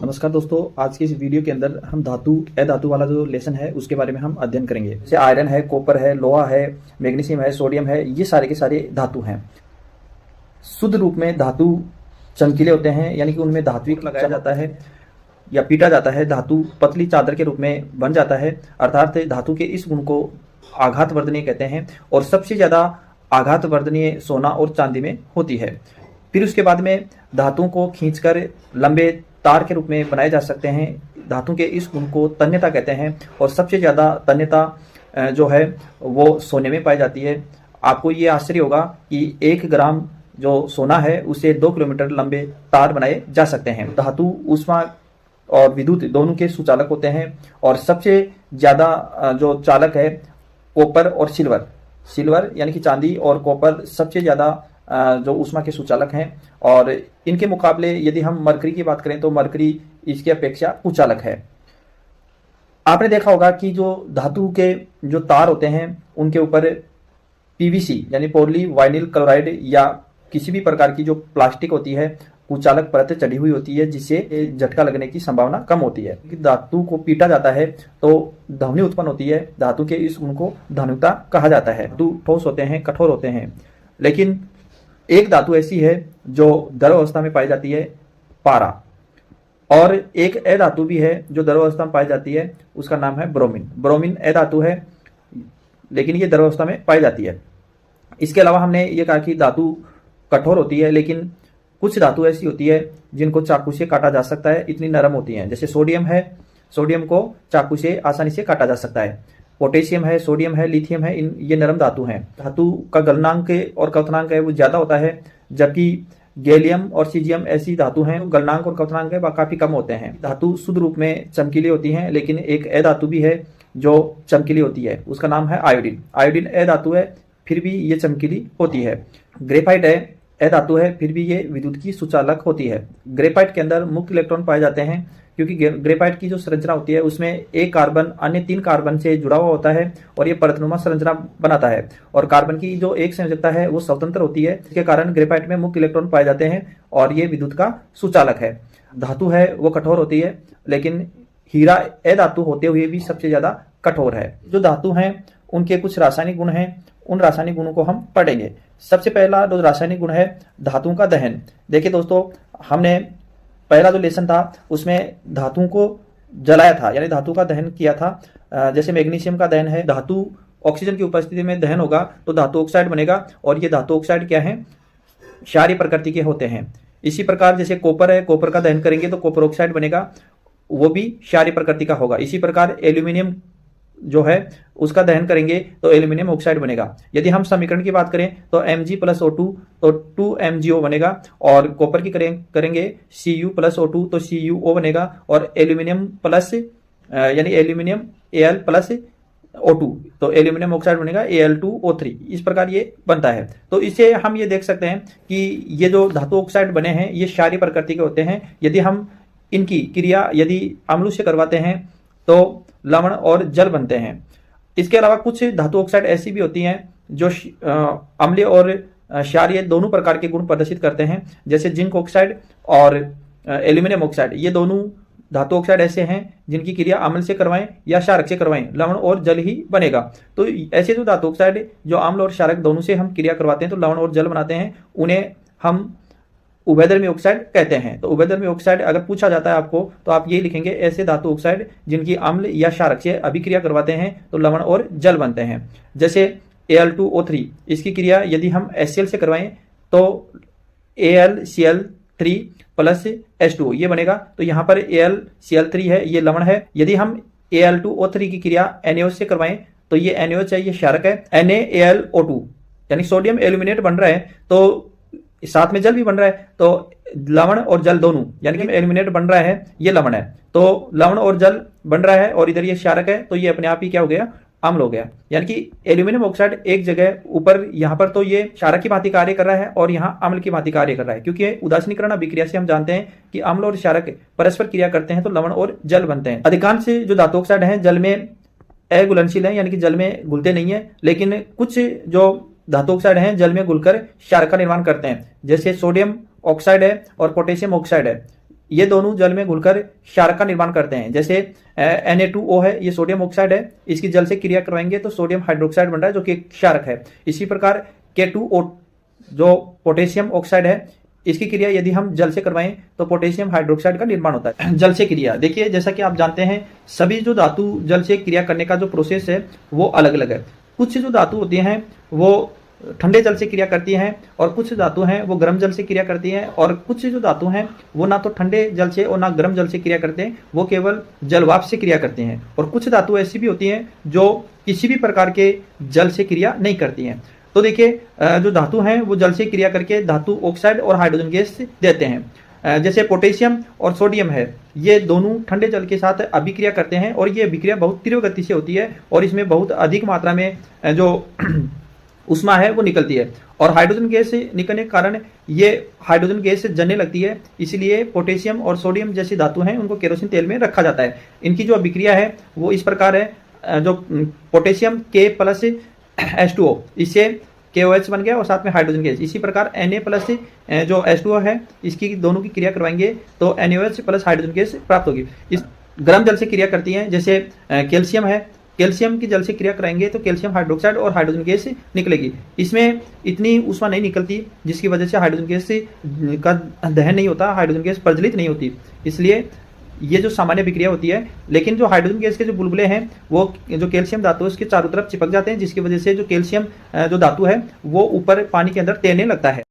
नमस्कार दोस्तों, आज की इस वीडियो के अंदर हम धातु अधातु वाला जो लेसन है उसके बारे में हम अध्ययन करेंगे। जैसे आयरन है, कॉपर है, लोहा है, मैग्नीशियम है, सोडियम है, ये सारे के सारे धातु हैं। शुद्ध रूप में धातु चमकीले होते हैं, यानी कि उनमें धात्विक लगाया जाता है या पीटा जाता है। धातु पतली चादर के रूप में बन जाता है, अर्थात धातु के इस गुण को आघात वर्धनीय कहते हैं और सबसे ज़्यादा आघात वर्धनीय सोना और चांदी में होती है। फिर उसके बाद में धातुओं को खींचकर लंबे तार के रूप में बनाए जा सकते हैं। धातु के इस गुण को तन्यता कहते हैं और सबसे ज़्यादा तन्यता जो है वो सोने में पाई जाती है। आपको ये आश्चर्य होगा कि 1 ग्राम जो सोना है उसे 2 किलोमीटर लंबे तार बनाए जा सकते हैं। धातु ऊष्मा और विद्युत दोनों के सुचालक होते हैं और सबसे ज़्यादा जो चालक है कॉपर और सिल्वर यानी कि चांदी और कॉपर सबसे ज़्यादा जो ऊष्मा के सुचालक हैं। और इनके मुकाबले यदि हम मरकरी की बात करें तो मरकरी इसके अपेक्षा कुचालक है। आपने देखा होगा कि जो धातु के जो तार होते हैं उनके ऊपर पीवीसी यानी पॉली वाइनिल क्लोराइड या किसी भी प्रकार की जो प्लास्टिक होती है कुचालक परत चढ़ी हुई होती है, जिससे झटका लगने की संभावना कम होती है। धातु को पीटा जाता है तो ध्वनि उत्पन्न होती है। धातु के इस गुण को धानुता कहा जाता है। धातु ठोस होते हैं, कठोर होते हैं, लेकिन एक धातु ऐसी है जो द्रव अवस्था में पाई जाती है, पारा, और एक अधातु भी है जो द्रव अवस्था में पाई जाती है, उसका नाम है ब्रोमीन। ब्रोमीन अधातु है लेकिन ये द्रव अवस्था में पाई जाती है। इसके अलावा हमने ये कहा कि धातु कठोर होती है, लेकिन कुछ धातु ऐसी होती है जिनको चाकू से काटा जा सकता है, इतनी नरम होती हैं। जैसे सोडियम है, सोडियम को चाकू से आसानी से काटा जा सकता है। पोटेशियम है, सोडियम है, लिथियम है, ये नरम धातु हैं। धातु का गलनांक और क्वथनांक है वो ज़्यादा होता है, जबकि गैलियम और सीजियम ऐसी धातु हैं गलनांक और क्वथनांक है वह काफ़ी कम होते हैं। धातु शुद्ध रूप में चमकीली होती हैं, लेकिन एक अधातु भी है जो चमकीली होती है, उसका नाम है आयोडीन। आयोडीन अधातु है फिर भी ये चमकीली होती है। ग्रेफाइट है अधातु है फिर भी ये विद्युत की सुचालक होती है। ग्रेफाइट के अंदर मुक्त इलेक्ट्रॉन पाए जाते हैं, क्योंकि ग्रेफाइट की जो संरचना होती है उसमें एक कार्बन अन्य 3 कार्बन से जुड़ा हुआ होता है और ये परतनुमा संरचना बनाता है, और कार्बन की जो एक संयोजकता है वो स्वतंत्र होती है, इसके कारण ग्रेफाइट में मुक्त इलेक्ट्रॉन पाए जाते हैं और ये विद्युत का सुचालक है। धातु है वो कठोर होती है, लेकिन हीरा अधातु होते हुए भी सबसे ज्यादा कठोर है। जो धातु हैं उनके कुछ रासायनिक गुण हैं, उन रासायनिक गुणों को हम पढ़ेंगे। सबसे पहला जो रासायनिक गुण है धातुओं का दहन। देखिए दोस्तों, हमने पहला जो लेसन था उसमें धातुओं को जलाया था, यानी धातु का दहन किया था। जैसे मैग्नीशियम का दहन है, धातु ऑक्सीजन की उपस्थिति में दहन होगा तो धातु ऑक्साइड बनेगा, और ये धातु ऑक्साइड क्या है, क्षारीय प्रकृति के होते हैं। इसी प्रकार जैसे कॉपर है, कॉपर का दहन करेंगे तो कॉपर ऑक्साइड बनेगा, वो भी क्षारीय प्रकृति का होगा। इसी प्रकार एल्यूमिनियम जो है उसका दहन करेंगे तो एल्यूमिनियम ऑक्साइड बनेगा। यदि हम समीकरण की बात करें तो Mg+O2 तो 2MgO बनेगा, और कॉपर की करेंगे Cu+O2 तो CuO बनेगा, और एल्यूमिनियम प्लस यानी एल्यूमिनियम Al+O2 तो एल्यूमिनियम ऑक्साइड बनेगा Al2O3। इस प्रकार ये बनता है। तो इससे हम ये देख सकते हैं कि ये जो धातु ऑक्साइड बने हैं ये क्षारीय प्रकृति के होते हैं। यदि हम इनकी क्रिया यदि अम्ल से करवाते हैं तो लवण और जल बनते हैं। इसके अलावा कुछ धातु ऑक्साइड ऐसी भी होती हैं जो अम्लीय और क्षारीय दोनों प्रकार के गुण प्रदर्शित करते हैं, जैसे जिंक ऑक्साइड और एल्यूमिनियम ऑक्साइड। ये दोनों धातु ऑक्साइड ऐसे हैं जिनकी क्रिया अम्ल से करवाएं या क्षारक से करवाएं, लवण और जल ही बनेगा। तो ऐसे जो धातु ऑक्साइड जो अम्ल और क्षारक दोनों से हम क्रिया करवाते हैं तो लवण और जल बनाते हैं, उन्हें हम उभयधर्मी ऑक्साइड कहते हैं। तो उभयधर्मी ऑक्साइड अगर पूछा जाता है आपको तो आप ये लिखेंगे, ऐसे धातु ऑक्साइड जिनकी अम्ल या क्षारक से अभिक्रिया करवाते हैं तो लवण और जल बनते हैं। जैसे Al2O3, इसकी क्रिया यदि हम HCl से करवाएं तो AlCl3 प्लस H2O ये बनेगा। तो यहाँ पर AlCl3 है, ये लवण है। यदि हम Al2O3 की क्रिया NaOH से करवाएं तो ये NaOH है, ये क्षारक है। NaAlO2 यानी सोडियम एल्यूमिनेट बन रहा है तो साथ में जल भी बन रहा है, तो लवण और जल दोनों यानी कि एल्यूमिनेट बन रहा है, ये लवण है। तो लवण और जल बन रहा है और इधर ये क्षारक है, तो ये अपने आप ही क्या हो गया, अम्ल हो गया। यानी कि एल्यूमिनियम ऑक्साइड एक जगह ऊपर यहाँ पर तो ये क्षारक की भांति कार्य कर रहा है और यहाँ अम्ल की भांति कार्य कर रहा है, क्योंकि उदासीनीकरण अभिक्रिया से हम जानते हैं कि अम्ल और क्षारक परस्पर क्रिया करते हैं तो लवण और जल बनते हैं। अधिकांश जो धातु ऑक्साइड हैं जल में अघुलनशील है, यानी कि जल में घुलते नहीं है, लेकिन कुछ जो धातु ऑक्साइड हैं जल में घुलकर क्षारक का निर्माण करते हैं। जैसे सोडियम ऑक्साइड है और पोटेशियम ऑक्साइड है, ये दोनों जल में घुलकर क्षारक का निर्माण करते हैं। जैसे Na2O है, ये सोडियम ऑक्साइड है, इसकी जल से क्रिया करवाएंगे तो सोडियम हाइड्रोक्साइड बन रहा है जो कि क्षारक है। इसी प्रकार K2O जो पोटेशियम ऑक्साइड है, इसकी क्रिया यदि हम जल से करवाएं तो पोटेशियम हाइड्रोक्साइड का निर्माण होता है। जल से क्रिया देखिए, जैसा कि आप जानते हैं सभी जो धातु जल से क्रिया करने का जो प्रोसेस है वो अलग अलग है। कुछ जो धातु होती हैं वो ठंडे जल से क्रिया करती हैं और कुछ धातु हैं वो गर्म जल से क्रिया करती हैं, और कुछ जो धातु हैं वो ना तो ठंडे जल से और ना गर्म जल से क्रिया करते हैं, वो केवल जलवाष्प से क्रिया करते हैं। और कुछ धातु ऐसी भी होती हैं जो किसी भी प्रकार के जल से क्रिया नहीं करती हैं। तो देखिए जो धातु हैं वो जल से क्रिया करके धातु ऑक्साइड और हाइड्रोजन गैस देते हैं। जैसे पोटेशियम और सोडियम है, ये दोनों ठंडे जल के साथ अभिक्रिया करते हैं और ये अभिक्रिया बहुत तीव्र गति से होती है और इसमें बहुत अधिक मात्रा में जो उष्मा है वो निकलती है, और हाइड्रोजन गैस निकलने के कारण ये हाइड्रोजन गैस जलने लगती है। इसलिए पोटेशियम और सोडियम जैसी धातु हैं उनको केरोसिन तेल में रखा जाता है। इनकी जो अभिक्रिया है वो इस प्रकार है, जो पोटेशियम K+H2O, इससे KOH बन गया और साथ में हाइड्रोजन गैस। इसी प्रकार Na+ जो H2O है, इसकी दोनों की क्रिया करवाएंगे तो NaOH प्लस हाइड्रोजन गैस प्राप्त होगी। इस गर्म जल से क्रिया करती हैं, जैसे कैल्शियम है, कैल्शियम की जल से क्रिया कराएंगे तो कैल्शियम हाइड्रोक्साइड और हाइड्रोजन गैस निकलेगी। इसमें इतनी ऊष्मा नहीं निकलती जिसकी वजह से हाइड्रोजन गैस का दहन नहीं होता, हाइड्रोजन गैस प्रज्वलित नहीं होती, इसलिए ये जो सामान्य विक्रिया होती है। लेकिन जो हाइड्रोजन गैस के जो बुलबुले हैं वो जो कैल्शियम धातु है उसके चारों तरफ चिपक जाते हैं, जिसकी वजह से जो कैल्शियम जो धातु है वो ऊपर पानी के अंदर तैरने लगता है।